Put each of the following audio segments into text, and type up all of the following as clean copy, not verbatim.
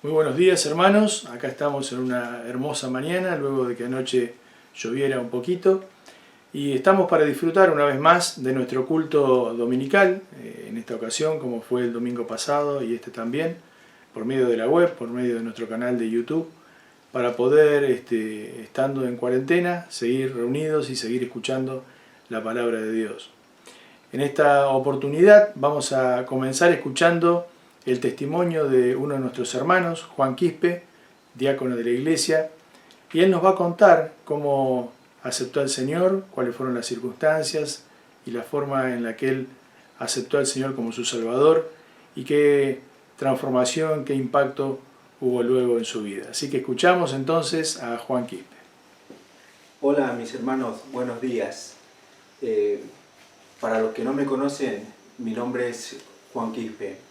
Muy buenos días, hermanos. Acá estamos en una hermosa mañana, luego de que anoche lloviera un poquito. Y estamos para disfrutar una vez más de nuestro culto dominical, en esta ocasión, como fue el domingo pasado y este también, por medio de la web, por medio de nuestro canal de YouTube, para poder, estando en cuarentena, seguir reunidos y seguir escuchando la palabra de Dios. En esta oportunidad vamos a comenzar escuchando el testimonio de uno de nuestros hermanos, Juan Quispe, diácono de la iglesia, y él nos va a contar cómo aceptó al Señor, cuáles fueron las circunstancias y la forma en la que él aceptó al Señor como su Salvador y qué transformación, qué impacto hubo luego en su vida. Así que escuchamos entonces a Juan Quispe. Hola mis hermanos, buenos días. Para los que no me conocen, mi nombre es Juan Quispe.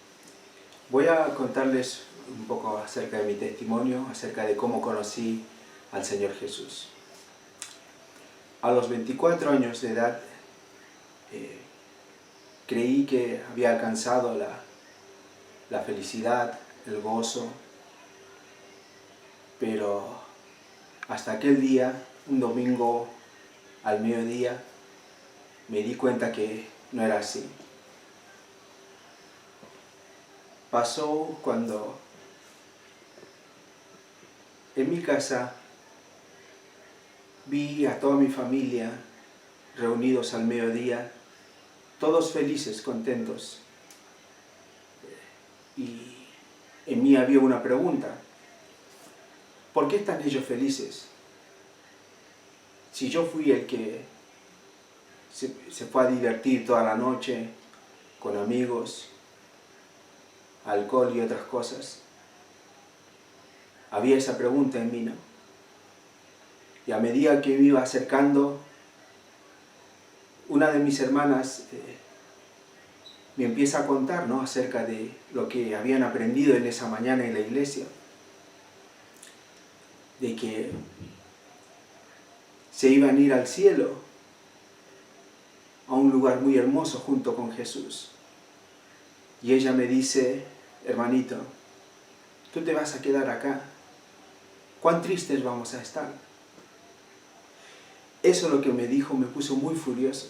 Voy a contarles un poco acerca de mi testimonio, acerca de cómo conocí al Señor Jesús. A los 24 años de edad, creí que había alcanzado la felicidad, el gozo, pero hasta aquel día, un domingo al mediodía, me di cuenta que no era así. Pasó cuando en mi casa vi a toda mi familia reunidos al mediodía, todos felices, contentos. Y en mí había una pregunta: ¿por qué están ellos felices? Si yo fui el que se fue a divertir toda la noche con amigos, alcohol y otras cosas. Había esa pregunta en mí, ¿no? Y a medida que me iba acercando, una de mis hermanas me empieza a contar, ¿no?, acerca de lo que habían aprendido en esa mañana en la iglesia, de que se iban a ir al cielo, a un lugar muy hermoso junto con Jesús. Y ella me dice: hermanito, tú te vas a quedar acá. ¿Cuán tristes vamos a estar? Eso lo que me dijo me puso muy furioso.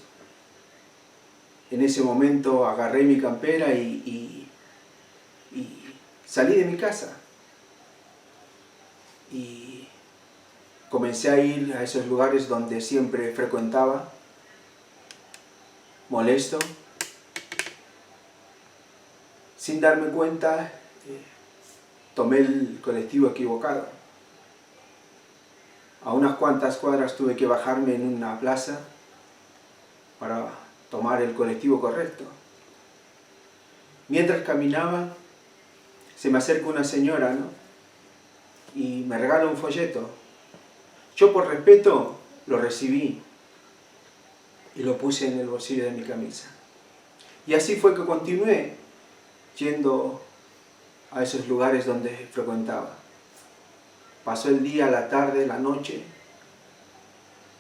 En ese momento agarré mi campera y salí de mi casa. Y comencé a ir a esos lugares donde siempre frecuentaba, molesto. Sin darme cuenta, tomé el colectivo equivocado. A unas cuantas cuadras tuve que bajarme en una plaza para tomar el colectivo correcto. Mientras caminaba, se me acerca una señora, ¿no?, y me regala un folleto. Yo, por respeto, lo recibí y lo puse en el bolsillo de mi camisa. Y así fue que continué yendo a esos lugares donde frecuentaba. Pasó el día, la tarde, la noche,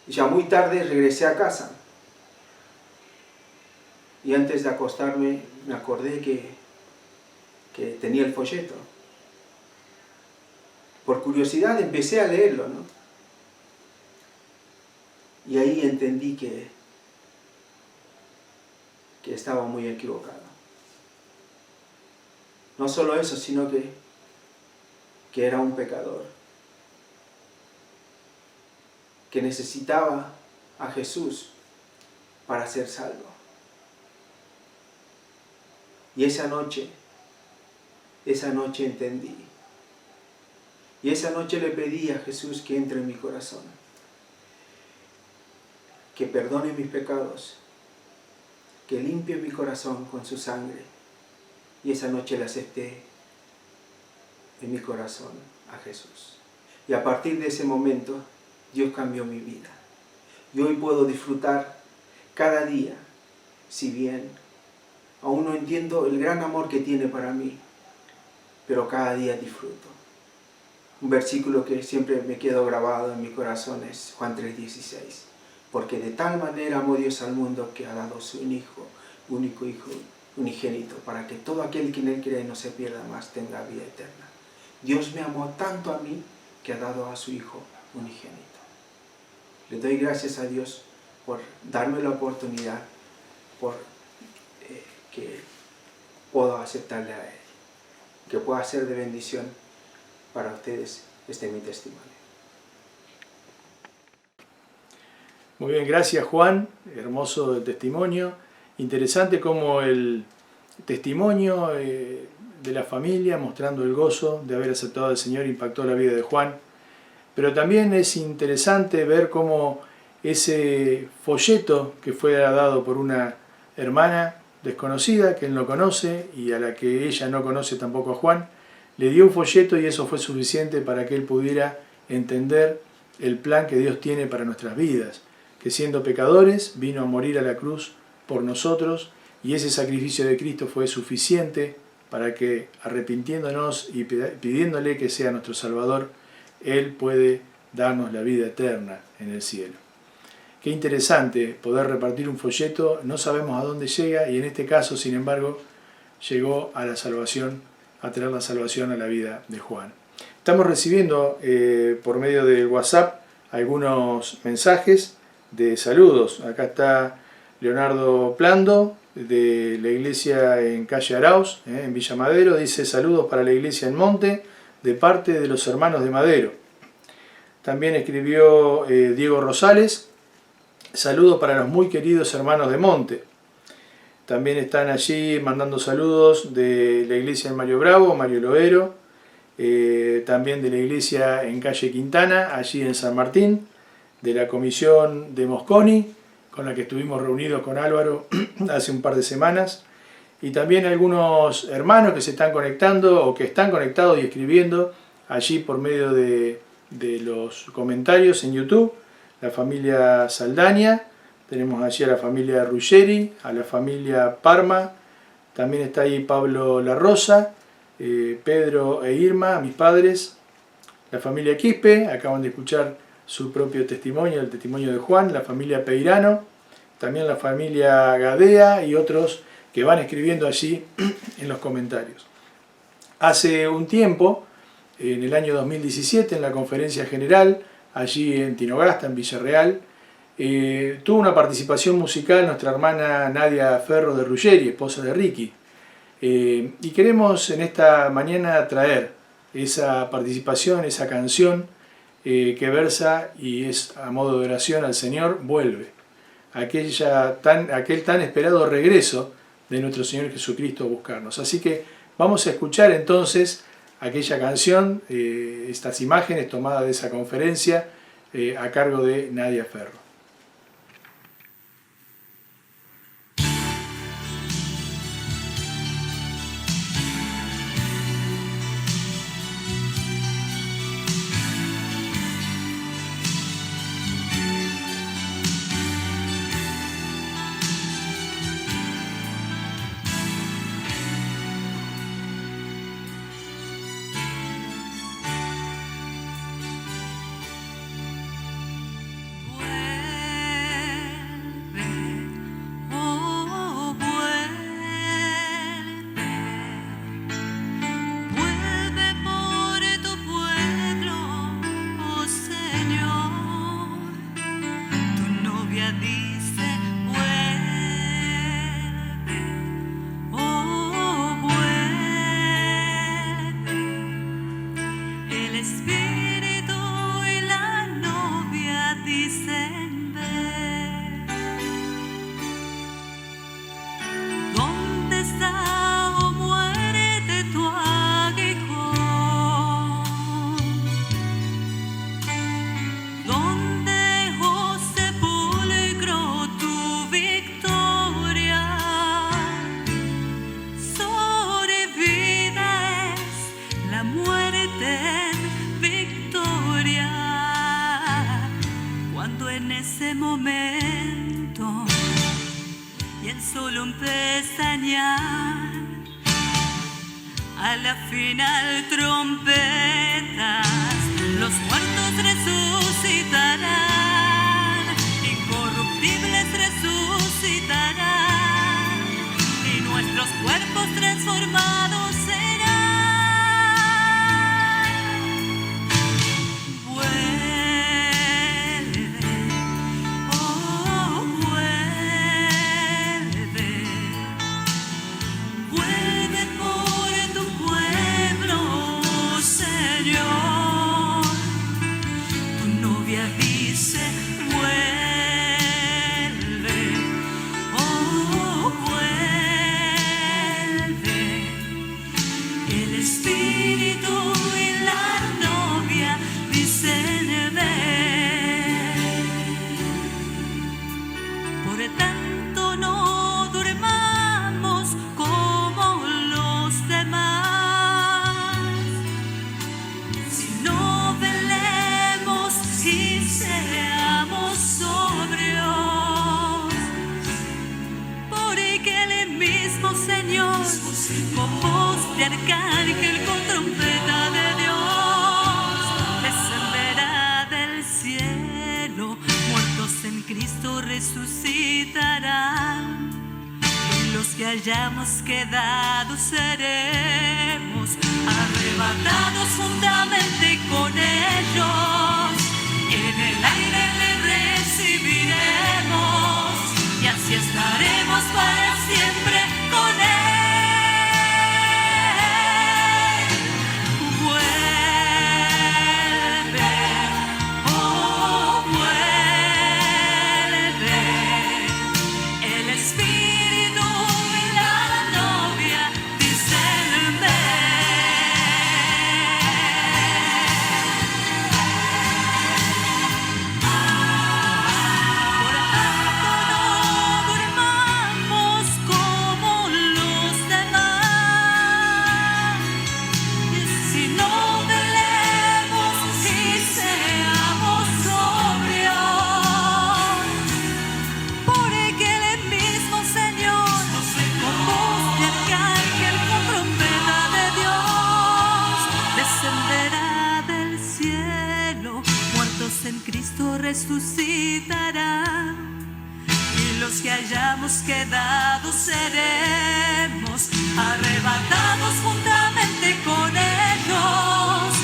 y ya muy tarde regresé a casa. Y antes de acostarme me acordé que tenía el folleto. Por curiosidad empecé a leerlo, ¿no? Y ahí entendí que estaba muy equivocado. No solo eso, sino que era un pecador, que necesitaba a Jesús para ser salvo. Y esa noche entendí. Y esa noche le pedí a Jesús que entre en mi corazón, que perdone mis pecados, que limpie mi corazón con su sangre. Y esa noche le acepté en mi corazón a Jesús. Y a partir de ese momento, Dios cambió mi vida. Y hoy puedo disfrutar cada día, si bien aún no entiendo el gran amor que tiene para mí, pero cada día disfruto. Un versículo que siempre me quedó grabado en mi corazón es Juan 3:16. Porque de tal manera amó Dios al mundo que ha dado su único Hijo, unigénito, para que todo aquel que en él cree no se pierda más, tenga vida eterna. Dios me amó tanto a mí que ha dado a su Hijo unigénito. Le doy gracias a Dios por darme la oportunidad, por que puedo aceptarle a Él, que pueda ser de bendición para ustedes. Este es mi testimonio. Muy bien, gracias Juan, hermoso testimonio. Interesante como el testimonio de la familia mostrando el gozo de haber aceptado al Señor impactó la vida de Juan. Pero también es interesante ver cómo ese folleto que fue dado por una hermana desconocida que él no conoce y a la que ella no conoce tampoco a Juan, le dio un folleto y eso fue suficiente para que él pudiera entender el plan que Dios tiene para nuestras vidas, que siendo pecadores vino a morir a la cruz por nosotros y ese sacrificio de Cristo fue suficiente para que, arrepintiéndonos y pidiéndole que sea nuestro Salvador, Él puede darnos la vida eterna en el cielo. Qué interesante poder repartir un folleto, no sabemos a dónde llega y en este caso, sin embargo, llegó a la salvación, a traer la salvación a la vida de Juan. Estamos recibiendo por medio del WhatsApp algunos mensajes de saludos. Acá está Leonardo Plando, de la iglesia en calle Arauz, en Villa Madero, dice saludos para la iglesia en Monte, de parte de los hermanos de Madero. También escribió Diego Rosales, saludos para los muy queridos hermanos de Monte. También están allí mandando saludos de la iglesia en Mario Bravo, Mario Loero, también de la iglesia en calle Quintana, allí en San Martín, de la comisión de Mosconi, con la que estuvimos reunidos con Álvaro hace un par de semanas, y también algunos hermanos que se están conectando o que están conectados y escribiendo allí por medio de los comentarios en YouTube, la familia Saldaña, tenemos allí a la familia Ruggeri, a la familia Parma, también está ahí Pablo La Rosa, Pedro e Irma, mis padres, la familia Quispe, acaban de escuchar su propio testimonio, el testimonio de Juan, la familia Peirano, también la familia Gadea y otros que van escribiendo allí en los comentarios. Hace un tiempo, en el año 2017, en la conferencia general, allí en Tinogasta, en Villarreal, tuvo una participación musical nuestra hermana Nadia Ferro de Ruggeri, esposa de Ricky. Y queremos en esta mañana traer esa participación, esa canción que versa y es a modo de oración al Señor, vuelve. Aquel tan esperado regreso de nuestro Señor Jesucristo a buscarnos. Así que vamos a escuchar entonces aquella canción, estas imágenes tomadas de esa conferencia a cargo de Nadia Ferro. A la final trompetas, los muertos resucitarán, incorruptibles resucitarán, y nuestros cuerpos transformados serán. mismo Señor, con voz de arcángel, con trompeta de Dios, descenderá del cielo, muertos en Cristo resucitarán, y los que hayamos quedado seremos arrebatados juntamente con ellos, en el aire le recibiremos, y así estaremos para siempre con Él. Vuelve, oh vuelve, el Espíritu y la novia dicen Por tanto no durmamos como los demás, sino velemos y seamos sobrios, porque el mismo Señor, con voz de arcángel, con trompeta de Dios, descenderá del cielo, muertos en Cristo resucitarán, y los que hayamos quedado seremos arrebatados juntamente con ellos,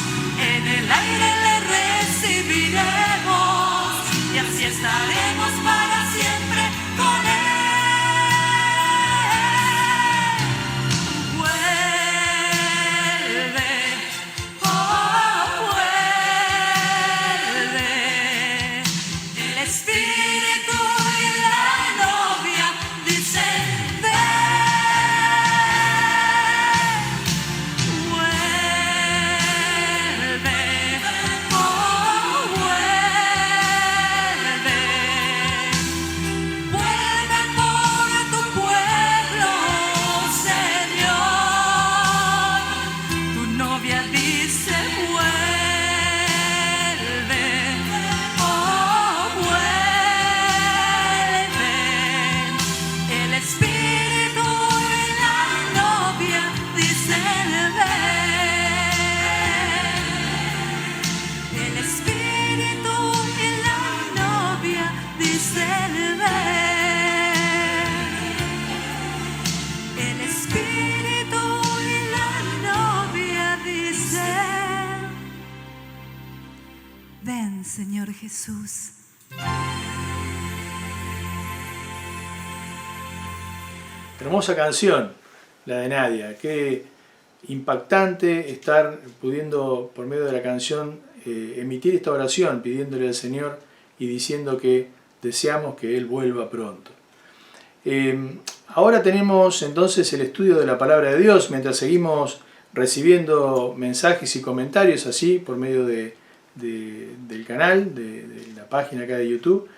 en el aire le recibiremos, y así estaremos para siempre con Él. Vuelve, oh vuelve, el Espíritu y la novia dicen vuelve, oh vuelve, vuelve por tu pueblo, Señor, tu novia dice vuelve, oh vuelve, el Espíritu y la novia dicen el Espíritu y la novia dicen el Espíritu y la novia dicen ven, Señor Jesús. Hermosa canción, la de Nadia. Qué impactante estar pudiendo, por medio de la canción, emitir esta oración, pidiéndole al Señor y diciendo que deseamos que Él vuelva pronto. Ahora tenemos entonces el estudio de la Palabra de Dios, mientras seguimos recibiendo mensajes y comentarios así, por medio del canal, de la página acá de YouTube.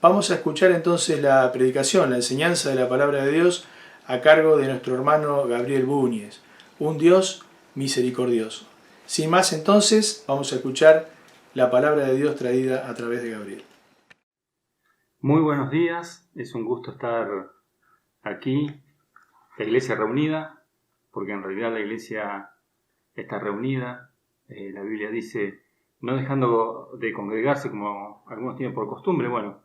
Vamos a escuchar entonces la predicación, la enseñanza de la Palabra de Dios a cargo de nuestro hermano Gabriel Búñez, un Dios misericordioso. Sin más entonces, vamos a escuchar la Palabra de Dios traída a través de Gabriel. Muy buenos días, es un gusto estar aquí, la iglesia reunida, porque en realidad la iglesia está reunida. La Biblia dice, no dejando de congregarse como algunos tienen por costumbre. Bueno,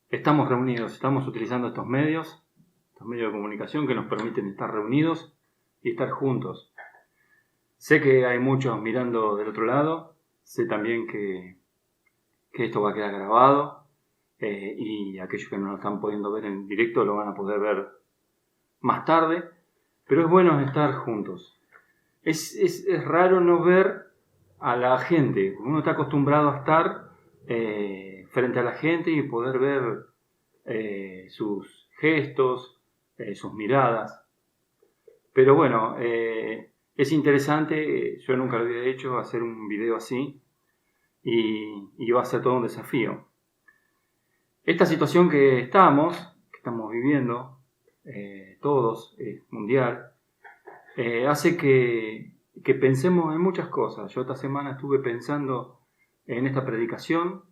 estamos reunidos, estamos utilizando estos medios de comunicación que nos permiten estar reunidos y estar juntos. Sé que hay muchos mirando del otro lado, sé también que esto va a quedar grabado y aquellos que no lo están pudiendo ver en directo lo van a poder ver más tarde, pero es bueno estar juntos. Es raro no ver a la gente, uno está acostumbrado a estar frente a la gente y poder ver sus gestos, sus miradas. Pero bueno, es interesante, yo nunca lo había hecho, hacer un video así y va a ser todo un desafío. Esta situación que estamos viviendo todos, mundial, hace que pensemos en muchas cosas. Yo esta semana estuve pensando en esta predicación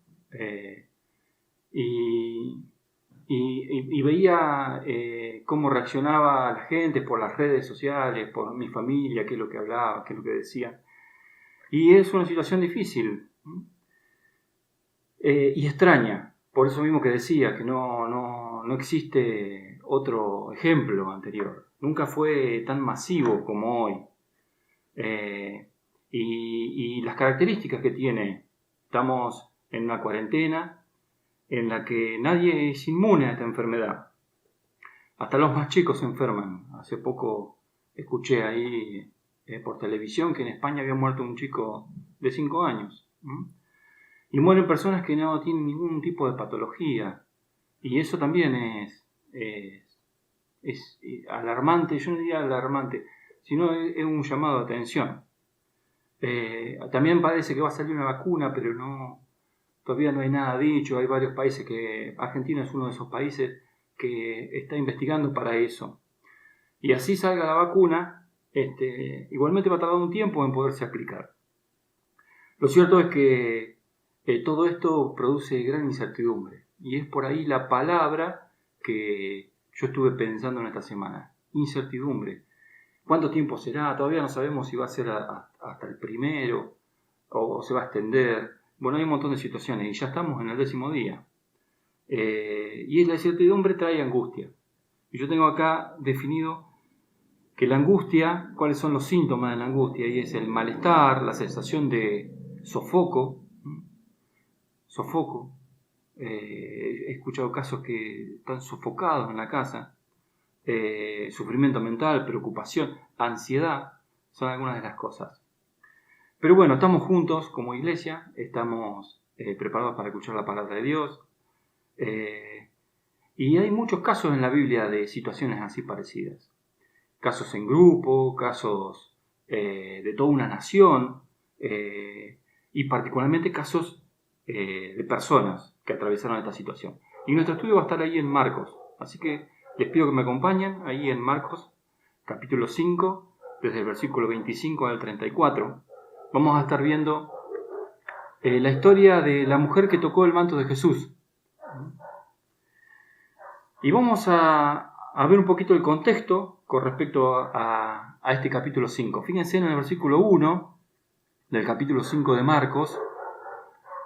y y veía cómo reaccionaba la gente por las redes sociales, por mi familia, qué es lo que hablaba, qué es lo que decía. Y es una situación difícil y extraña. Por eso mismo que decía que no existe otro ejemplo anterior. Nunca fue tan masivo como hoy. Y las características que tiene. Estamos en una cuarentena en la que nadie es inmune a esta enfermedad. Hasta los más chicos se enferman. Hace poco escuché ahí por televisión que en España había muerto un chico de 5 años. Y mueren personas que no tienen ningún tipo de patología. Y eso también es alarmante. Yo no diría alarmante, sino es un llamado de atención. También parece que va a salir una vacuna, pero todavía no hay nada dicho. Hay varios países Argentina es uno de esos países que está investigando para eso. Y así salga la vacuna, igualmente va a tardar un tiempo en poderse aplicar. Lo cierto es que todo esto produce gran incertidumbre. Y es por ahí la palabra que yo estuve pensando en esta semana. Incertidumbre. ¿Cuánto tiempo será? Todavía no sabemos si va a ser hasta el 1 o se va a extender. Bueno, hay un montón de situaciones y ya estamos en el 10º día. Y la incertidumbre trae angustia. Y yo tengo acá definido que la angustia, ¿cuáles son los síntomas de la angustia? Y es el malestar, la sensación de sofoco. He escuchado casos que están sofocados en la casa. Sufrimiento mental, preocupación, ansiedad, son algunas de las cosas. Pero bueno, estamos juntos como iglesia, estamos preparados para escuchar la palabra de Dios. Y hay muchos casos en la Biblia de situaciones así parecidas. Casos en grupo, casos de toda una nación, y particularmente casos de personas que atravesaron esta situación. Y nuestro estudio va a estar ahí en Marcos, así que les pido que me acompañen ahí en Marcos, capítulo 5, desde el versículo 25 al 34. Vamos a estar viendo la historia de la mujer que tocó el manto de Jesús. Y vamos a ver un poquito el contexto con respecto a este capítulo 5. Fíjense en el versículo 1 del capítulo 5 de Marcos.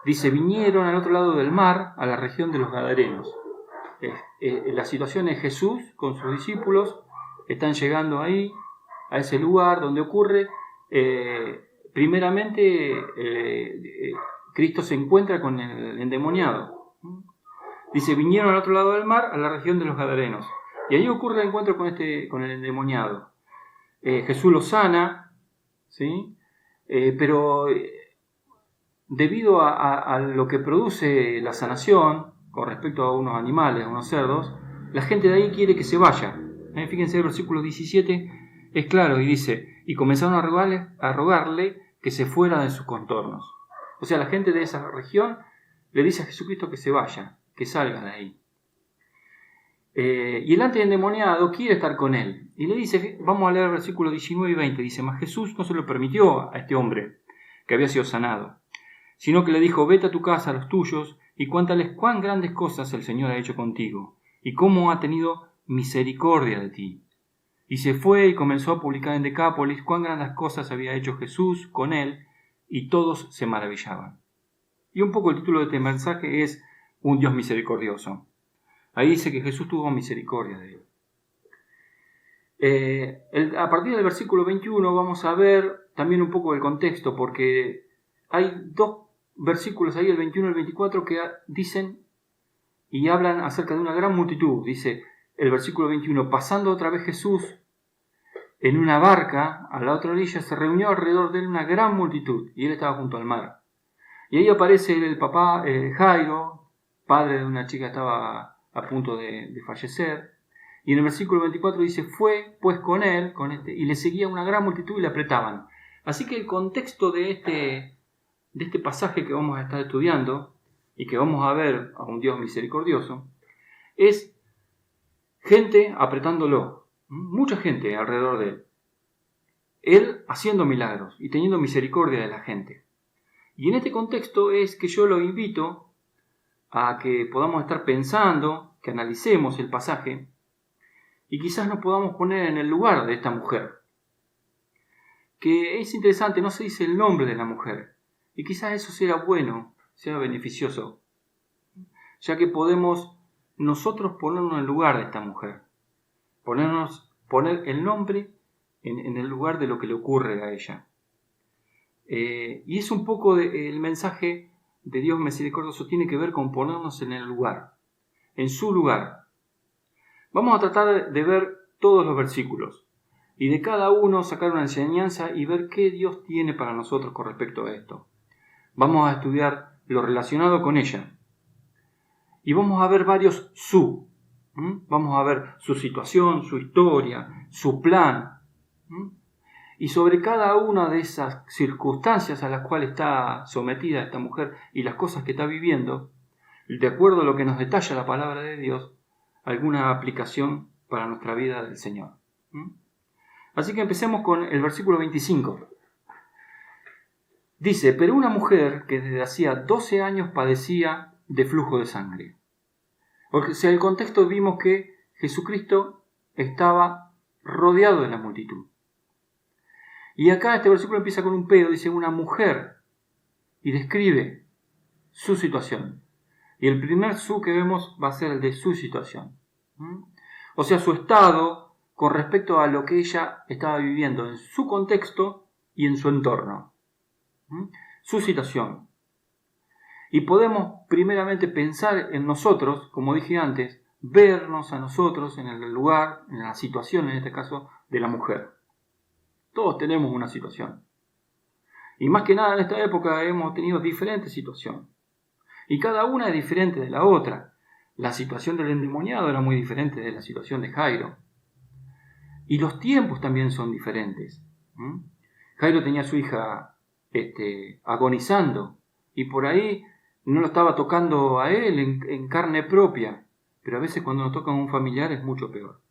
Dice, vinieron al otro lado del mar, a la región de los Gadarenos. La situación es Jesús con sus discípulos, están llegando ahí, a ese lugar donde ocurre. Primeramente, Cristo se encuentra con el endemoniado. Dice, vinieron al otro lado del mar, a la región de los Gadarenos. Y ahí ocurre el encuentro con el endemoniado. Jesús lo sana, ¿sí? Pero debido a lo que produce la sanación, con respecto a unos animales, a unos cerdos, la gente de ahí quiere que se vaya. Fíjense, el versículo 17 es claro y dice, y comenzaron a rogarle que se fuera de sus contornos. O sea, la gente de esa región le dice a Jesucristo que se vaya, que salga de ahí. Y el endemoniado quiere estar con él. Y le dice, vamos a leer el versículo 19 y 20, dice, mas Jesús no se lo permitió a este hombre que había sido sanado, sino que le dijo, vete a tu casa, a los tuyos, y cuéntales cuán grandes cosas el Señor ha hecho contigo, y cómo ha tenido misericordia de ti. Y se fue y comenzó a publicar en Decápolis cuán grandes cosas había hecho Jesús con él, y todos se maravillaban. Y un poco el título de este mensaje es un Dios misericordioso. Ahí dice que Jesús tuvo misericordia de él. A partir del versículo 21 vamos a ver también un poco el contexto, porque hay dos versículos ahí, el 21 y el 24, que dicen y hablan acerca de una gran multitud. Dice el versículo 21, pasando otra vez Jesús en una barca a la otra orilla, se reunió alrededor de él una gran multitud, y él estaba junto al mar. Y ahí aparece el papá Jairo, padre de una chica que estaba a punto de fallecer. Y en el versículo 24 dice, fue pues con él, y le seguía una gran multitud y le apretaban. Así que el contexto de este pasaje que vamos a estar estudiando, y que vamos a ver a un Dios misericordioso, es gente apretándolo, mucha gente alrededor de él. Él haciendo milagros y teniendo misericordia de la gente. Y en este contexto es que yo lo invito a que podamos estar pensando, que analicemos el pasaje y quizás nos podamos poner en el lugar de esta mujer. Que es interesante, no se dice el nombre de la mujer y quizás eso sea bueno, sea beneficioso, ya que podemos nosotros ponernos en el lugar de esta mujer, poner el nombre en el lugar de lo que le ocurre a ella. Y es un poco el mensaje de Dios misericordioso, tiene que ver con ponernos en el lugar, en su lugar. Vamos a tratar de ver todos los versículos y de cada uno sacar una enseñanza y ver qué Dios tiene para nosotros con respecto a esto. Vamos a estudiar lo relacionado con ella y vamos a ver varios su. Vamos a ver su situación, su historia, su plan. Y sobre cada una de esas circunstancias a las cuales está sometida esta mujer y las cosas que está viviendo, de acuerdo a lo que nos detalla la palabra de Dios, alguna aplicación para nuestra vida del Señor. Así que empecemos con el versículo 25. Dice, pero una mujer que desde hacía 12 años padecía de flujo de sangre. Porque en el contexto vimos que Jesucristo estaba rodeado de la multitud. Y acá este versículo empieza con un pero, dice una mujer, y describe su situación. Y el primer su que vemos va a ser el de su situación. O sea, su estado con respecto a lo que ella estaba viviendo en su contexto y en su entorno. Su situación. Y podemos primeramente pensar en nosotros, como dije antes, vernos a nosotros en el lugar, en la situación, en este caso, de la mujer. Todos tenemos una situación. Y más que nada en esta época hemos tenido diferentes situaciones. Y cada una es diferente de la otra. La situación del endemoniado era muy diferente de la situación de Jairo. Y los tiempos también son diferentes. Jairo tenía a su hija agonizando. Y por ahí no lo estaba tocando a él en carne propia. Pero a veces cuando nos toca a un familiar es mucho peor.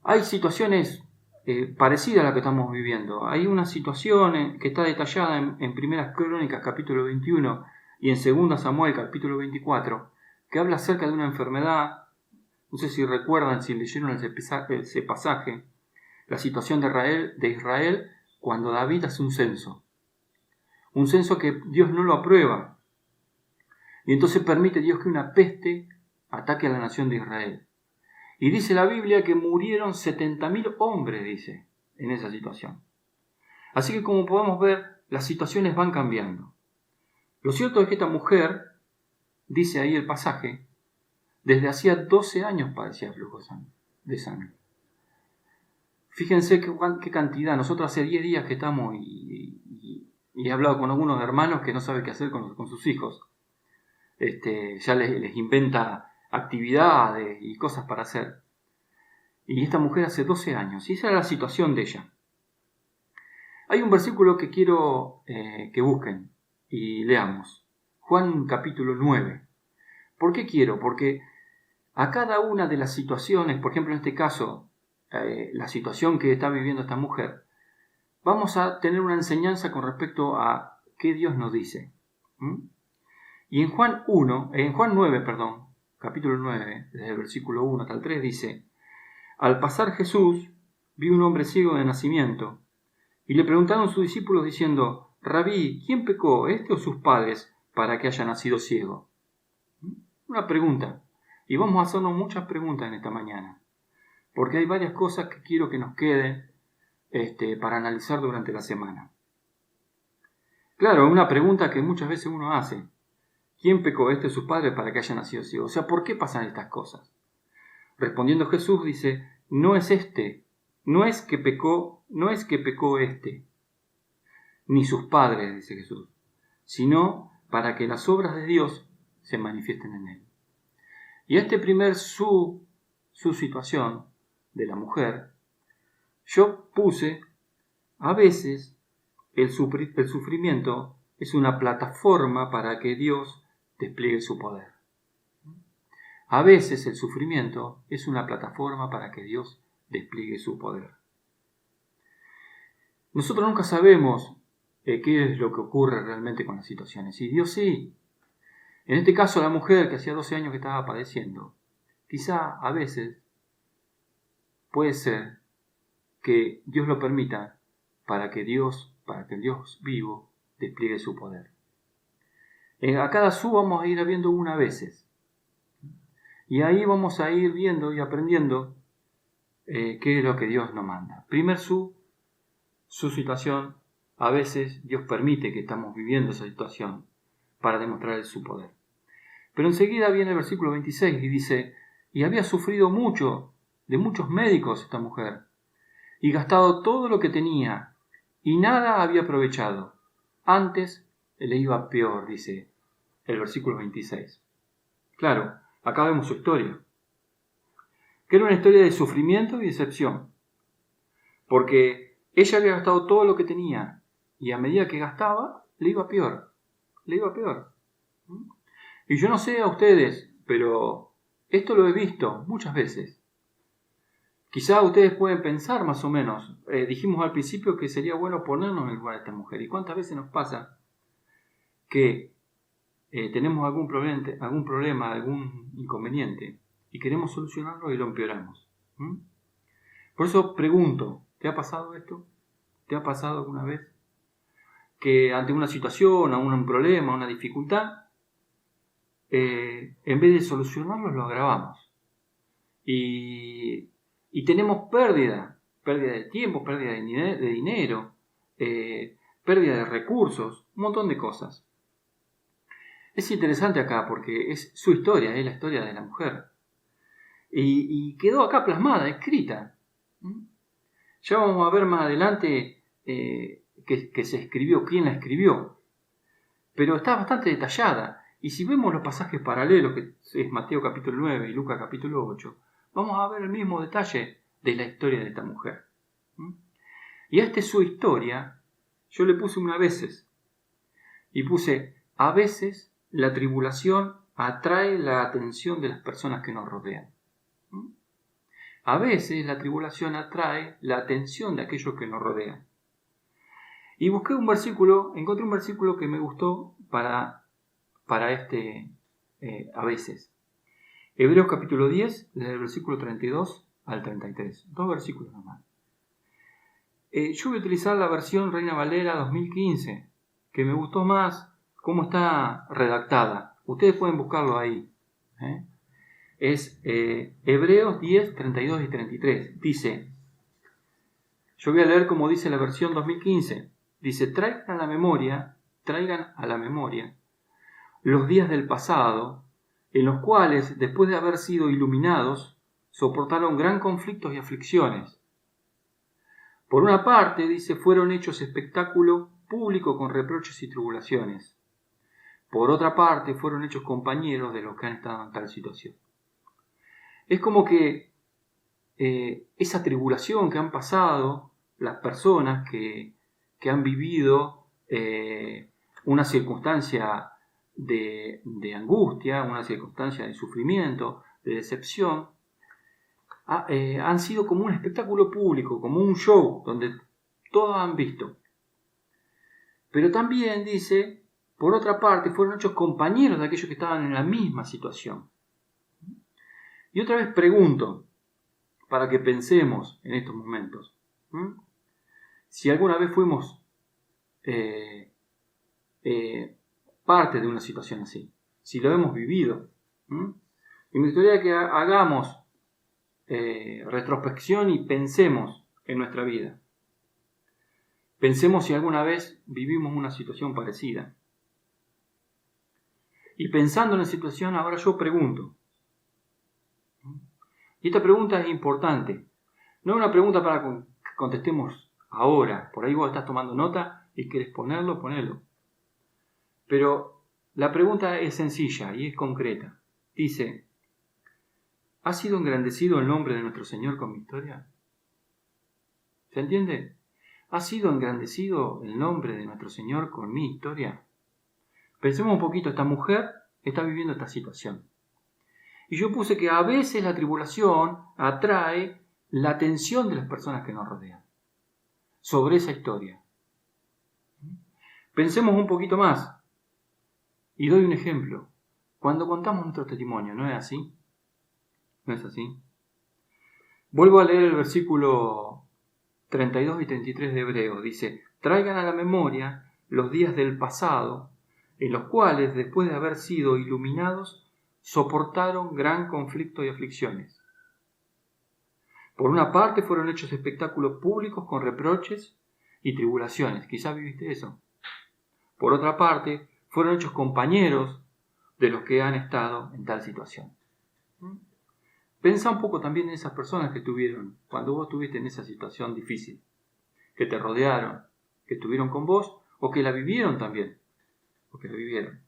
Hay situaciones parecida a la que estamos viviendo. Hay una situación que está detallada en Primeras Crónicas capítulo 21 y en Segunda Samuel capítulo 24 que habla acerca de una enfermedad. No sé si recuerdan, si leyeron ese pasaje, la situación de Israel cuando David hace un censo que Dios no lo aprueba y entonces permite Dios que una peste ataque a la nación de Israel. Y dice la Biblia que murieron 70.000 hombres, dice, en esa situación. Así que como podemos ver, las situaciones van cambiando. Lo cierto es que esta mujer, dice ahí el pasaje, desde hacía 12 años padecía flujo de sangre. Fíjense qué cantidad. Nosotros hace 10 días que estamos y he hablado con algunos hermanos que no saben qué hacer con sus hijos. Ya les inventa actividades y cosas para hacer. Y esta mujer hace 12 años, y esa era la situación de ella. Hay un versículo que quiero que busquen y leamos. Juan capítulo 9. ¿Por qué quiero? Porque a cada una de las situaciones, por ejemplo en este caso, la situación que está viviendo esta mujer, vamos a tener una enseñanza con respecto a qué Dios nos dice. Y en Juan 9, capítulo 9, desde el versículo 1 hasta el 3, dice: al pasar Jesús, vio un hombre ciego de nacimiento, y le preguntaron sus discípulos diciendo: Rabí, ¿quién pecó, este o sus padres, para que haya nacido ciego? Una pregunta, y vamos a hacernos muchas preguntas en esta mañana, porque hay varias cosas que quiero que nos queden para analizar durante la semana. Claro, una pregunta que muchas veces uno hace: ¿quién pecó, este o sus padres, para que haya nacido ciego? O sea, ¿por qué pasan estas cosas? Respondiendo Jesús dice: no es que pecó este, ni sus padres, dice Jesús, sino para que las obras de Dios se manifiesten en él. Y este primer su situación de la mujer, yo puse, a veces el sufrimiento es una plataforma para que Dios despliegue su poder. A veces el sufrimiento es una plataforma para que Dios despliegue su poder. Nosotros nunca sabemos qué es lo que ocurre realmente con las situaciones, y Dios sí. En este caso, la mujer que hacía 12 años que estaba padeciendo, quizá a veces puede ser que Dios lo permita para que el Dios vivo despliegue su poder. A cada su vamos a ir viendo una veces. Y ahí vamos a ir viendo y aprendiendo qué es lo que Dios nos manda. Primer su situación, a veces Dios permite que estamos viviendo esa situación para demostrar su poder. Pero enseguida viene el versículo 26 y dice, y había sufrido mucho de muchos médicos esta mujer, y gastado todo lo que tenía, y nada había aprovechado. Antes le iba peor, dice el versículo 26. Claro, acá vemos su historia, que era una historia de sufrimiento y decepción, porque ella había gastado todo lo que tenía, y a medida que gastaba, le iba peor. Y yo no sé a ustedes, pero esto lo he visto muchas veces. Quizá ustedes pueden pensar más o menos. Dijimos al principio que sería bueno ponernos en el lugar de esta mujer. ¿Y cuántas veces nos pasa que tenemos algún problema, algún inconveniente y queremos solucionarlo y lo empeoramos? Por eso pregunto, ¿te ha pasado esto? ¿Te ha pasado alguna vez que ante una situación, a un problema, a una dificultad, en vez de solucionarlo lo agravamos? Y tenemos pérdida de tiempo, pérdida de dinero, pérdida de recursos, un montón de cosas. Es interesante acá porque es su historia, es la historia de la mujer. Y quedó acá plasmada, escrita. Ya vamos a ver más adelante que se escribió, quién la escribió. Pero está bastante detallada. Y si vemos los pasajes paralelos, que es Mateo capítulo 9 y Lucas capítulo 8, vamos a ver el mismo detalle de la historia de esta mujer. Y a esta es su historia, yo le puse una veces. Y puse, a veces la tribulación atrae la atención de las personas que nos rodean. A veces la tribulación atrae la atención de aquellos que nos rodean. Y busqué encontré un versículo que me gustó para este a veces. Hebreos capítulo 10, desde el versículo 32 al 33. 2 versículos nomás. Yo voy a utilizar la versión Reina Valera 2015, que me gustó más cómo está redactada. Ustedes pueden buscarlo ahí. Es Hebreos 10, 32 y 33. Dice, yo voy a leer como dice la versión 2015. Dice, traigan a la memoria los días del pasado, en los cuales, después de haber sido iluminados, soportaron gran conflictos y aflicciones. Por una parte, dice, fueron hechos espectáculo público con reproches y tribulaciones. Por otra parte, fueron hechos compañeros de los que han estado en tal situación. Es como que esa tribulación que han pasado las personas que han vivido una circunstancia de angustia, una circunstancia de sufrimiento, de decepción, han sido como un espectáculo público, como un show donde todos han visto. Pero también dice, por otra parte, fueron hechos compañeros de aquellos que estaban en la misma situación. Y otra vez pregunto, para que pensemos en estos momentos, si alguna vez fuimos parte de una situación así, si lo hemos vivido. Y me gustaría que hagamos retrospección y pensemos en nuestra vida. Pensemos si alguna vez vivimos una situación parecida. Y pensando en la situación, ahora yo pregunto. Y esta pregunta es importante. No es una pregunta para que contestemos ahora. Por ahí vos estás tomando nota y querés ponerlo, ponelo. Pero la pregunta es sencilla y es concreta. Dice, ¿ha sido engrandecido el nombre de nuestro Señor con mi historia? ¿Se entiende? ¿Ha sido engrandecido el nombre de nuestro Señor con mi historia? Pensemos un poquito, esta mujer está viviendo esta situación. Y yo puse que a veces la tribulación atrae la atención de las personas que nos rodean sobre esa historia. Pensemos un poquito más. Y doy un ejemplo. cuando contamos nuestro testimonio, ¿no es así? ¿No es así? Vuelvo a leer el versículo 32 y 33 de Hebreos. Dice: traigan a la memoria los días del pasado, en los cuales, después de haber sido iluminados, soportaron gran conflicto y aflicciones. Por una parte fueron hechos espectáculos públicos con reproches y tribulaciones. Quizás viviste eso. Por otra parte, fueron hechos compañeros de los que han estado en tal situación. Pensá un poco también en esas personas que estuvieron, cuando vos estuviste en esa situación difícil, que te rodearon, que estuvieron con vos, o que la vivieron también, o que la vivieron.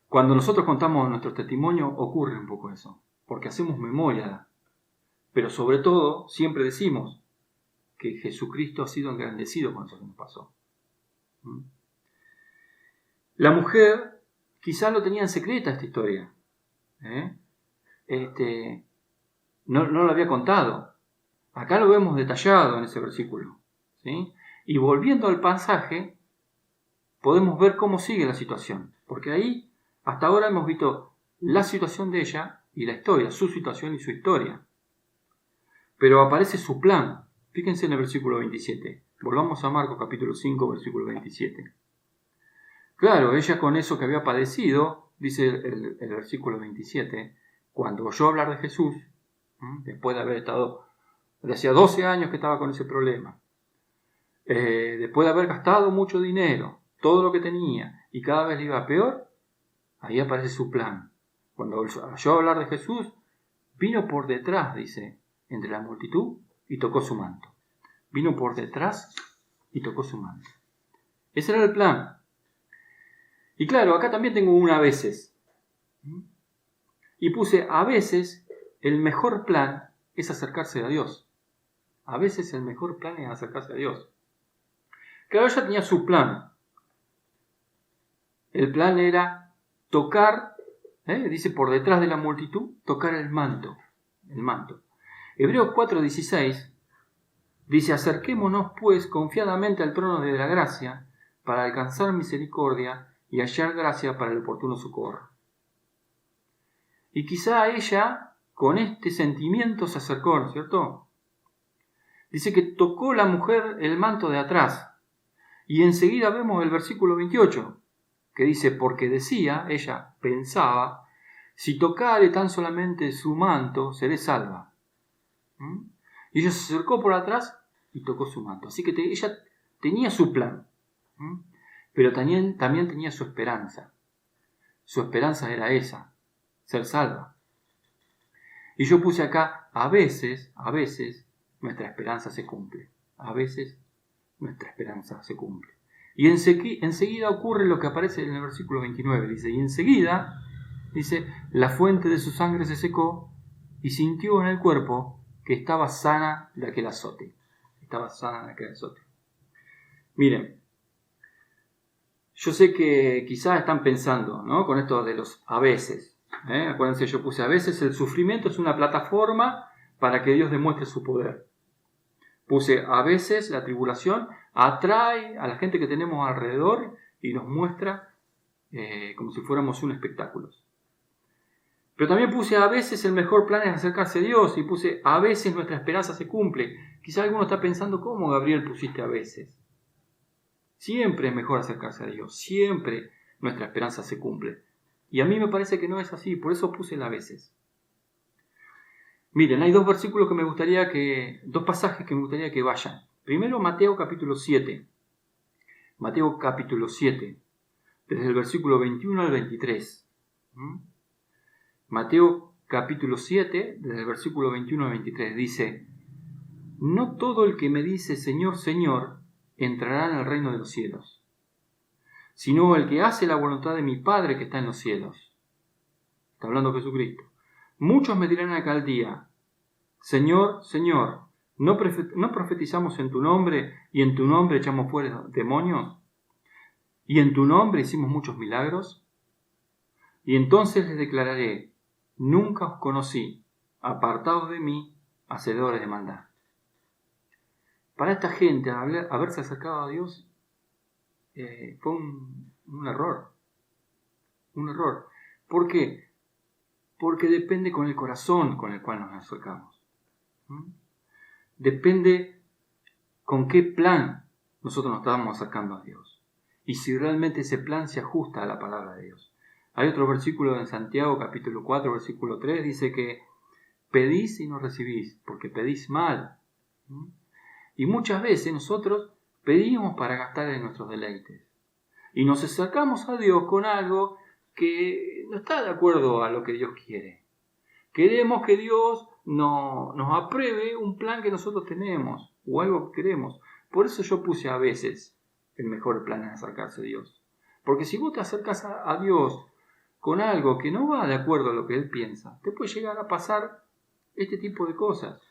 Cuando nosotros contamos nuestro testimonio, ocurre un poco eso, porque hacemos memoria, pero sobre todo siempre decimos que Jesucristo ha sido engrandecido con eso que nos pasó. La mujer quizá lo tenía en secreta esta historia. No lo había contado. Acá lo vemos detallado en ese versículo, ¿sí? Y volviendo al pasaje, podemos ver cómo sigue la situación. Porque ahí, hasta ahora hemos visto la situación de ella y la historia, su situación y su historia. Pero aparece su plan. Fíjense en el versículo 27. Volvamos a Marcos capítulo 5, versículo 27. Claro, ella con eso que había padecido, dice el versículo 27, cuando oyó hablar de Jesús, después de haber estado, hacía 12 años que estaba con ese problema, después de haber gastado mucho dinero, todo lo que tenía, y cada vez le iba peor, ahí aparece su plan. Cuando oyó hablar de Jesús, vino por detrás, dice, entre la multitud, y tocó su manto. Vino por detrás y tocó su manto. Ese era el plan. Y claro, acá también tengo un a veces. Y puse: a veces el mejor plan es acercarse a Dios. A veces el mejor plan es acercarse a Dios. Claro, ella tenía su plan. El plan era tocar, dice, por detrás de la multitud, tocar el manto. El manto. Hebreos 4:16 dice: acerquémonos pues confiadamente al trono de la gracia para alcanzar misericordia y hallar gracia para el oportuno socorro. Y quizá ella con este sentimiento se acercó, ¿no es cierto? Dice que tocó la mujer el manto de atrás. Y enseguida vemos el versículo 28, que dice: porque decía, ella pensaba, si tocare tan solamente su manto, seré salva. Y ella se acercó por atrás y tocó su manto. Así que ella tenía su plan, pero también tenía su esperanza. Su esperanza era esa: ser salva. Y yo puse acá: a veces nuestra esperanza se cumple. A veces nuestra esperanza se cumple. Y enseguida ocurre lo que aparece en el versículo 29. Dice: y enseguida, dice, la fuente de su sangre se secó y sintió en el cuerpo que estaba sana de aquel azote. Estaba sana de aquel azote. Miren, yo sé que quizás están pensando, ¿no?, con esto de los a veces. Acuérdense, yo puse: a veces el sufrimiento es una plataforma para que Dios demuestre su poder. Puse: a veces la tribulación atrae a la gente que tenemos alrededor y nos muestra como si fuéramos un espectáculo. Pero también puse: a veces el mejor plan es acercarse a Dios. Y puse: a veces nuestra esperanza se cumple. Quizá alguno está pensando: ¿cómo, Gabriel, pusiste a veces? Siempre es mejor acercarse a Dios. Siempre nuestra esperanza se cumple. Y a mí me parece que no es así. Por eso puse el a veces. Miren, hay dos pasajes que me gustaría que vayan. Primero, Mateo capítulo 7. Mateo capítulo 7, desde el versículo 21 al 23. Mateo capítulo 7, desde el versículo 21 al 23, dice: no todo el que me dice Señor, Señor, entrará en el reino de los cielos, sino el que hace la voluntad de mi Padre que está en los cielos. Está hablando Jesucristo. Muchos me dirán aquel día: Señor, Señor, ¿no profetizamos en tu nombre y en tu nombre echamos fuera demonios? ¿Y en tu nombre hicimos muchos milagros? Y entonces les declararé: nunca os conocí, apartados de mí, hacedores de maldad. Para esta gente, haberse acercado a Dios fue un error. un error. ¿Por qué? Porque depende con el corazón con el cual nos acercamos. Depende con qué plan nosotros nos estamos acercando a Dios. Y si realmente ese plan se ajusta a la palabra de Dios. Hay otro versículo en Santiago, capítulo 4, versículo 3, dice que pedís y no recibís, porque pedís mal. Y muchas veces nosotros pedimos para gastar en nuestros deleites. Y nos acercamos a Dios con algo que no está de acuerdo a lo que Dios quiere. Queremos que Dios nos apruebe un plan que nosotros tenemos o algo que queremos. Por eso yo puse a veces el mejor plan es acercarse a Dios. Porque si vos te acercas a Dios con algo que no va de acuerdo a lo que Él piensa, te puede llegar a pasar este tipo de cosas.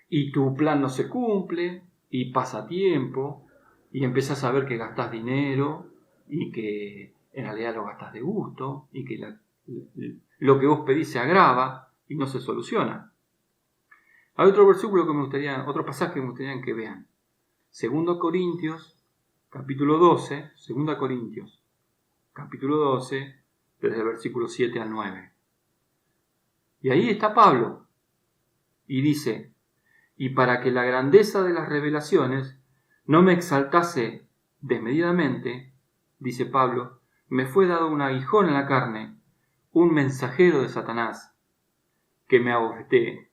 Y tu plan no se cumple, y pasa tiempo, y empiezas a ver que gastás dinero, y que en realidad lo gastás de gusto, y que lo que vos pedís se agrava, y no se soluciona. Hay otro versículo otro pasaje que me gustaría que vean. 2 Corintios, capítulo 12, 2 Corintios, capítulo 12, desde el versículo 7 al 9. Y ahí está Pablo, y dice: y para que la grandeza de las revelaciones no me exaltase desmedidamente, dice Pablo, me fue dado un aguijón en la carne, un mensajero de Satanás, que me abofetee,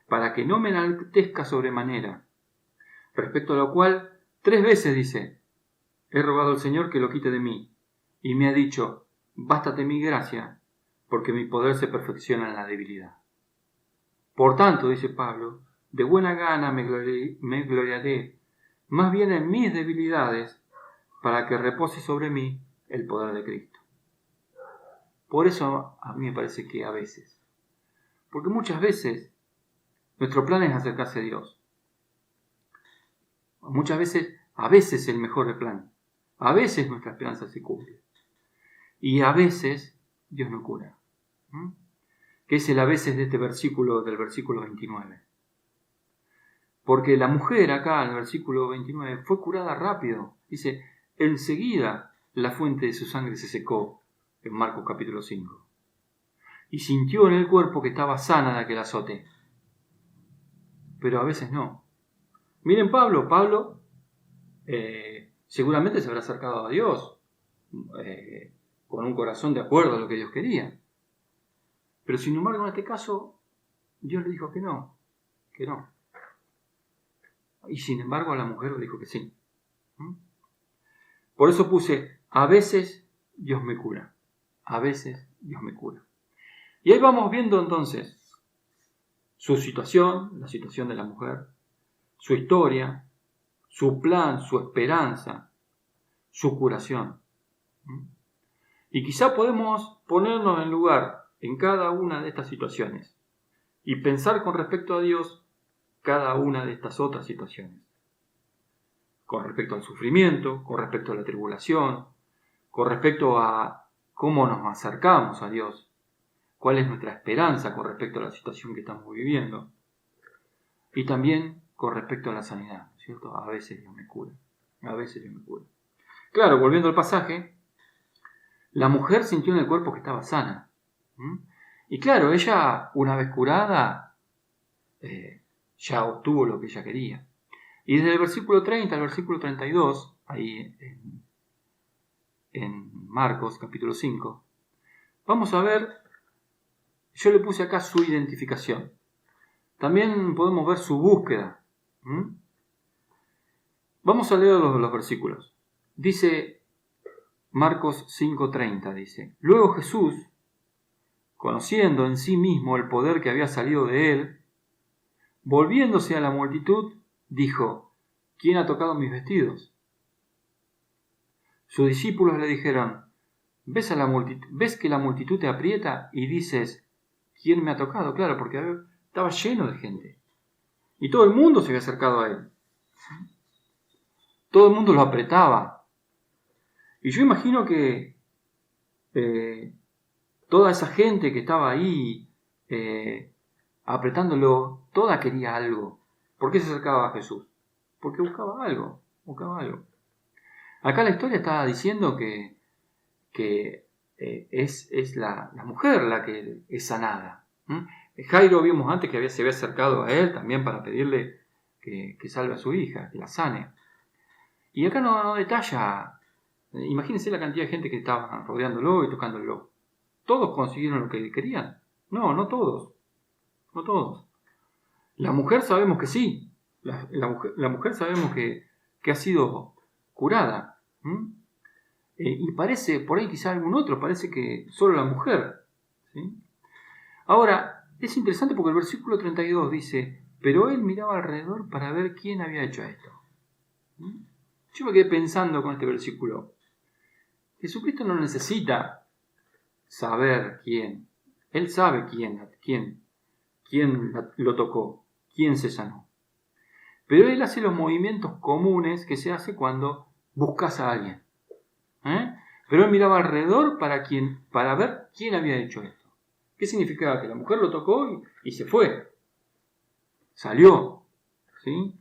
para que no me enaltezca sobremanera, respecto a lo cual 3 veces dice: he rogado al Señor que lo quite de mí, y me ha dicho: bástate mi gracia, porque mi poder se perfecciona en la debilidad. Por tanto, dice Pablo, de buena gana me gloriaré, más bien en mis debilidades, para que repose sobre mí el poder de Cristo. Por eso a mí me parece que a veces, porque muchas veces nuestro plan es acercarse a Dios. Muchas veces, a veces el mejor plan, a veces nuestra esperanza se cumple, y a veces Dios no cura. Que es el a veces de este versículo, del versículo 29. Porque la mujer acá, en el versículo 29, fue curada rápido. Dice, enseguida la fuente de su sangre se secó, en Marcos capítulo 5. Y sintió en el cuerpo que estaba sana de aquel azote. Pero a veces no. Miren Pablo seguramente se habrá acercado a Dios con un corazón de acuerdo a lo que Dios quería. Pero sin embargo, en este caso, Dios le dijo que no. Y sin embargo, a la mujer le dijo que sí. Por eso puse, a veces Dios me cura. A veces Dios me cura. Y ahí vamos viendo entonces su situación, la situación de la mujer, su historia, su plan, su esperanza, su curación. Y quizá podemos ponernos en lugar en cada una de estas situaciones y pensar con respecto a Dios cada una de estas otras situaciones. Con respecto al sufrimiento, con respecto a la tribulación, con respecto a cómo nos acercamos a Dios, cuál es nuestra esperanza con respecto a la situación que estamos viviendo, y también con respecto a la sanidad, ¿cierto? A veces Dios me cura, a veces Dios me cura. Claro, volviendo al pasaje, la mujer sintió en el cuerpo que estaba sana. Y claro, ella, una vez curada, ya obtuvo lo que ella quería. Y desde el versículo 30 al versículo 32, ahí en Marcos capítulo 5, vamos a ver, yo le puse acá su identificación. También podemos ver su búsqueda. Vamos a leer los versículos. Dice Marcos 5:30, dice: luego Jesús, conociendo en sí mismo el poder que había salido de él, volviéndose a la multitud, dijo: ¿quién ha tocado mis vestidos? Sus discípulos le dijeron: ¿ves que la multitud te aprieta y dices: ¿quién me ha tocado? Claro, porque estaba lleno de gente. Y todo el mundo se había acercado a él. Todo el mundo lo apretaba. Y yo imagino que toda esa gente que estaba ahí apretándolo, toda quería algo. ¿Por qué se acercaba a Jesús? Porque buscaba algo. Acá la historia está diciendo que que es la mujer la que es sanada. Jairo vimos antes que se había acercado a él también para pedirle que salve a su hija, que la sane. Y acá no detalla, imagínense la cantidad de gente que estaba rodeándolo y tocándolo. ¿Todos consiguieron lo que querían? No todos. No todos. La mujer sabemos que sí. La mujer sabemos que ha sido curada. Y parece, por ahí quizá algún otro, parece que solo la mujer. ¿Sí? Ahora, es interesante porque el versículo 32 dice, pero él miraba alrededor para ver quién había hecho esto. Yo me quedé pensando con este versículo. Jesucristo no necesita saber quién. Él sabe quién lo tocó, quién se sanó. Pero él hace los movimientos comunes que se hace cuando buscas a alguien. Pero él miraba alrededor para ver quién había hecho esto. ¿Qué significaba? Que la mujer lo tocó y se fue. Salió. ¿Sí?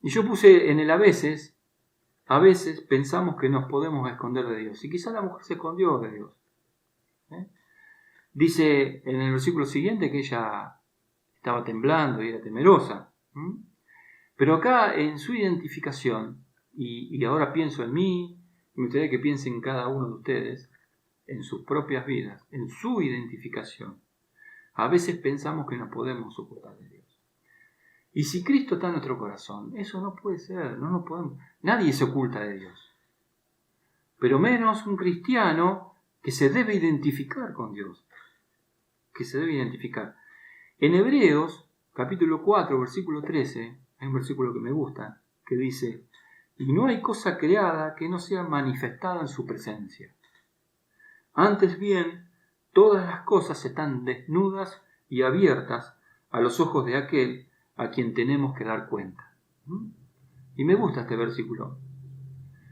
Y yo puse en el a veces pensamos que nos podemos esconder de Dios. Y quizá la mujer se escondió de Dios. Dice en el versículo siguiente que ella estaba temblando y era temerosa. Pero acá en su identificación, y ahora pienso en mí, me gustaría que piensen cada uno de ustedes, en sus propias vidas, en su identificación. A veces pensamos que nos podemos ocultar de Dios. Y si Cristo está en nuestro corazón, eso no puede ser, no nos podemos. Nadie se oculta de Dios. Pero menos un cristiano que se debe identificar con Dios. Que se debe identificar. En Hebreos, capítulo 4, versículo 13, hay un versículo que me gusta, que dice, y no hay cosa creada que no sea manifestada en su presencia. Antes bien, todas las cosas están desnudas y abiertas a los ojos de aquel a quien tenemos que dar cuenta. Y me gusta este versículo,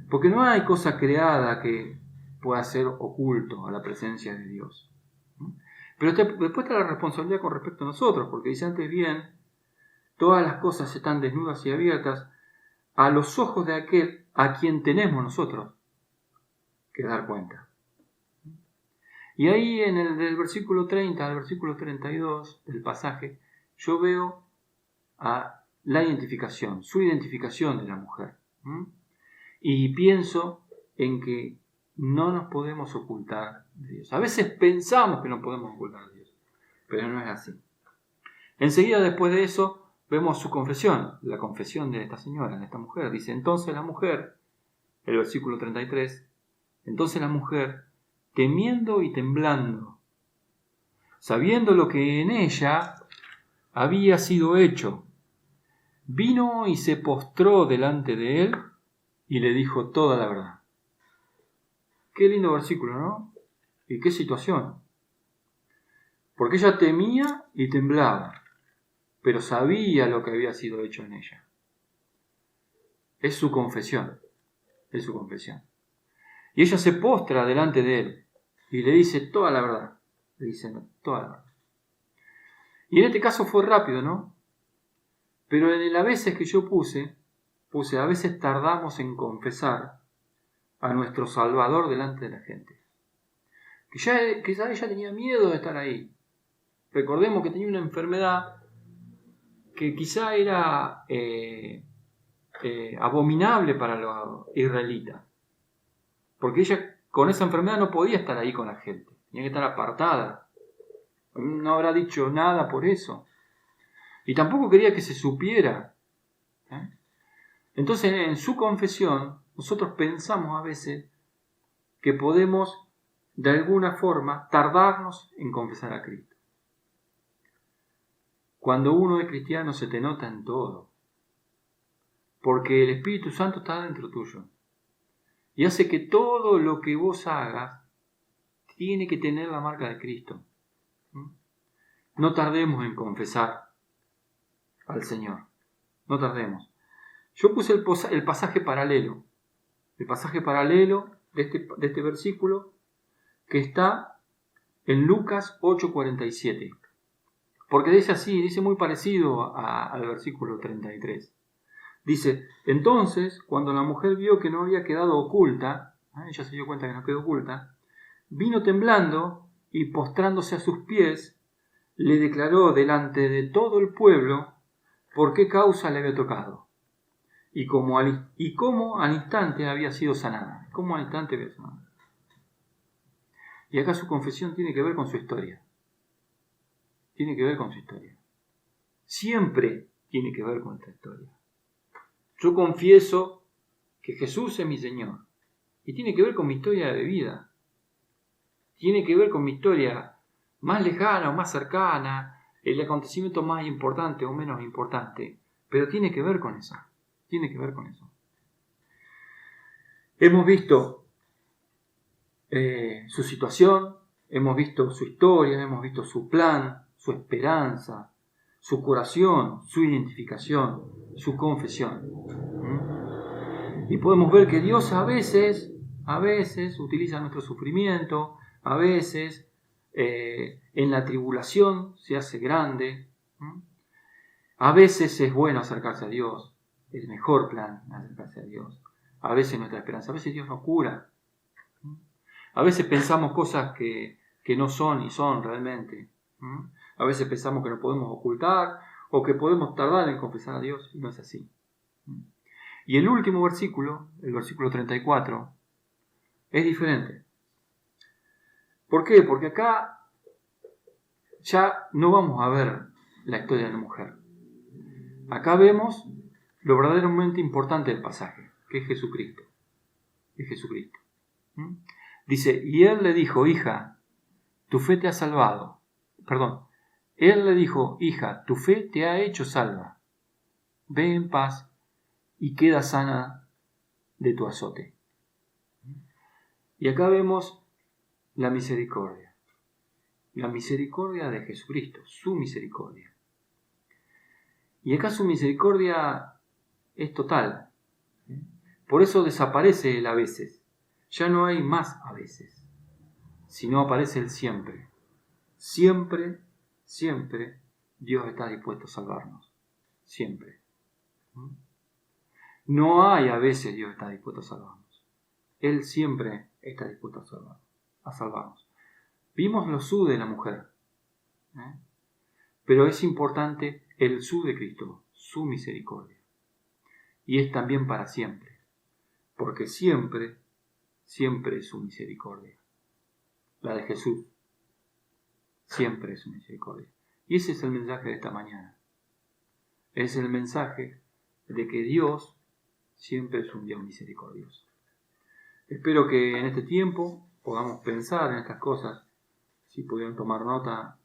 porque no hay cosa creada que pueda ser oculto a la presencia de Dios. Pero después está la responsabilidad con respecto a nosotros, porque dice antes bien, todas las cosas están desnudas y abiertas a los ojos de aquel a quien tenemos nosotros que dar cuenta. Y ahí del versículo 30 al versículo 32 del pasaje, yo veo a la identificación, su identificación de la mujer. Y pienso en que no nos podemos ocultar de Dios. A veces pensamos que nos podemos ocultar de Dios, pero no es así. Enseguida después de eso vemos su confesión, la confesión de esta señora, de esta mujer. Dice, entonces la mujer, el versículo 33, entonces la mujer, temiendo y temblando, sabiendo lo que en ella había sido hecho, vino y se postró delante de él y le dijo toda la verdad. Qué lindo versículo, ¿no? Y qué situación. Porque ella temía y temblaba, pero sabía lo que había sido hecho en ella. Es su confesión. Es su confesión. Y ella se postra delante de él y le dice toda la verdad. Le dice toda la verdad. Y en este caso fue rápido, ¿no? Pero en el a veces que yo puse a veces tardamos en confesar a nuestro Salvador delante de la gente. Quizá ella tenía miedo de estar ahí. Recordemos que tenía una enfermedad que quizá era abominable para los israelitas. Porque ella con esa enfermedad no podía estar ahí con la gente. Tenía que estar apartada. No habrá dicho nada por eso. Y tampoco quería que se supiera. Entonces, en su confesión, nosotros pensamos a veces que podemos, de alguna forma, tardarnos en confesar a Cristo. Cuando uno es cristiano se te nota en todo. Porque el Espíritu Santo está dentro tuyo. Y hace que todo lo que vos hagas tiene que tener la marca de Cristo. No tardemos en confesar al Señor. No tardemos. Yo puse el pasaje paralelo. El pasaje paralelo de este versículo que está en Lucas 8:47. Porque dice así, dice muy parecido al versículo 33. Dice, entonces, cuando la mujer vio que no había quedado oculta, ella se dio cuenta que no quedó oculta, vino temblando y postrándose a sus pies, le declaró delante de todo el pueblo por qué causa le había tocado y cómo al instante había sido sanada. ¿Cómo al instante había sido sanada? Y acá su confesión tiene que ver con su historia. Tiene que ver con su historia. Siempre tiene que ver con esta historia. Yo confieso que Jesús es mi Señor. Y tiene que ver con mi historia de vida. Tiene que ver con mi historia más lejana o más cercana, el acontecimiento más importante o menos importante. Pero tiene que ver con eso. Tiene que ver con eso. Hemos visto su situación, hemos visto su historia, hemos visto su plan, su esperanza, su curación, su identificación, su confesión. Y podemos ver que Dios a veces utiliza nuestro sufrimiento, a veces en la tribulación se hace grande. A veces es bueno acercarse a Dios, es el mejor plan acercarse a Dios. A veces nuestra esperanza, a veces Dios nos cura. A veces pensamos cosas que no son y son realmente. A veces pensamos que no podemos ocultar o que podemos tardar en confesar a Dios y no es así. Y el último versículo, el versículo 34, es diferente. ¿Por qué? Porque acá ya no vamos a ver la historia de la mujer. Acá vemos lo verdaderamente importante del pasaje, que es Jesucristo. Es Jesucristo. Dice, y él le dijo, hija, tu fe te ha salvado. Perdón, él le dijo, hija, tu fe te ha hecho salva. Ve en paz y queda sana de tu azote. Y acá vemos la misericordia. La misericordia de Jesucristo, su misericordia. Y acá su misericordia es total. Por eso desaparece el a veces. Ya no hay más a veces, sino aparece el siempre. Siempre, siempre Dios está dispuesto a salvarnos. Siempre. No hay a veces Dios está dispuesto a salvarnos. Él siempre está dispuesto a salvarnos. Vimos lo su de la mujer. Pero es importante el su de Cristo, su misericordia. Y es también para siempre. Porque siempre es su misericordia. La de Jesús. Siempre es su misericordia. Y ese es el mensaje de esta mañana. Es el mensaje de que Dios siempre es un Dios misericordioso. Espero que en este tiempo podamos pensar en estas cosas. Si pudieron tomar nota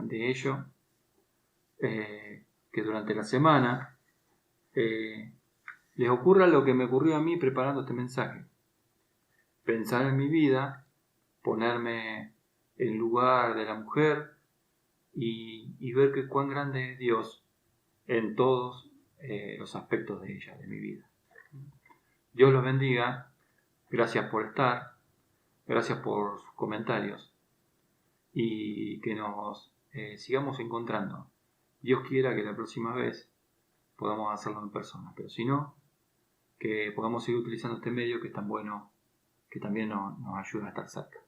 de ello. Que durante la semana les ocurra lo que me ocurrió a mí preparando este mensaje. Pensar en mi vida, ponerme en lugar de la mujer y ver que cuán grande es Dios en todos los aspectos de ella, de mi vida. Dios los bendiga. Gracias por estar. Gracias por sus comentarios. Y que nos sigamos encontrando. Dios quiera que la próxima vez podamos hacerlo en persona. Pero si no, que podamos seguir utilizando este medio que es tan bueno, que también nos ayuda a estar cerca.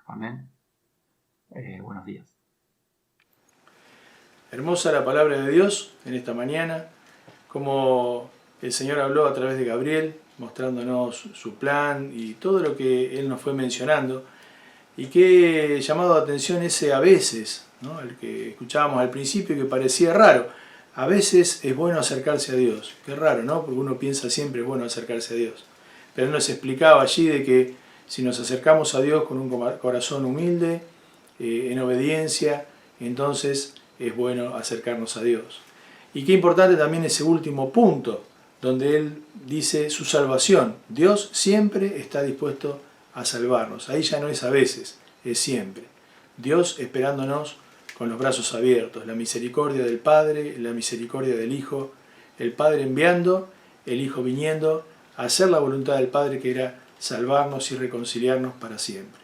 Amén. Buenos días. Hermosa la palabra de Dios en esta mañana, como el Señor habló a través de Gabriel, mostrándonos su plan y todo lo que Él nos fue mencionando. Y qué llamado de atención ese a veces, ¿no? El que escuchábamos al principio y que parecía raro. A veces es bueno acercarse a Dios. Qué raro, ¿no? Porque uno piensa siempre es bueno acercarse a Dios. Pero Él nos explicaba allí de que si nos acercamos a Dios con un corazón humilde, en obediencia, entonces es bueno acercarnos a Dios. Y qué importante también ese último punto, donde Él dice su salvación. Dios siempre está dispuesto a salvarnos. Ahí ya no es a veces, es siempre. Dios esperándonos con los brazos abiertos. La misericordia del Padre, la misericordia del Hijo, el Padre enviando, el Hijo viniendo a hacer la voluntad del Padre, que era salvarnos y reconciliarnos para siempre.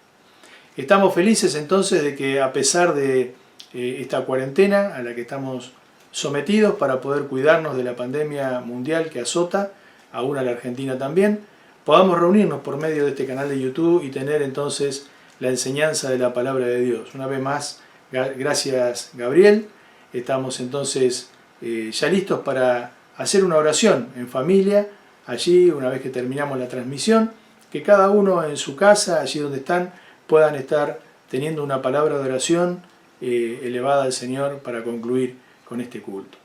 Estamos felices entonces de que a pesar de esta cuarentena a la que estamos sometidos para poder cuidarnos de la pandemia mundial que azota, aún a la Argentina también, podamos reunirnos por medio de este canal de YouTube y tener entonces la enseñanza de la palabra de Dios. Una vez más, gracias Gabriel. Estamos entonces ya listos para hacer una oración en familia, allí una vez que terminamos la transmisión, que cada uno en su casa, allí donde están, puedan estar teniendo una palabra de oración elevada al Señor para concluir con este culto.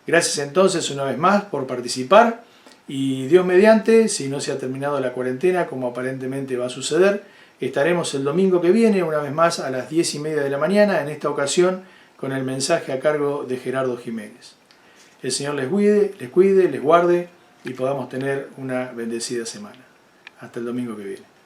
Gracias entonces una vez más por participar y Dios mediante, si no se ha terminado la cuarentena como aparentemente va a suceder, estaremos el domingo que viene una vez más a las 10:30 de la mañana, en esta ocasión con el mensaje a cargo de Gerardo Jiménez. El Señor les cuide, les guarde y podamos tener una bendecida semana. Hasta el domingo que viene.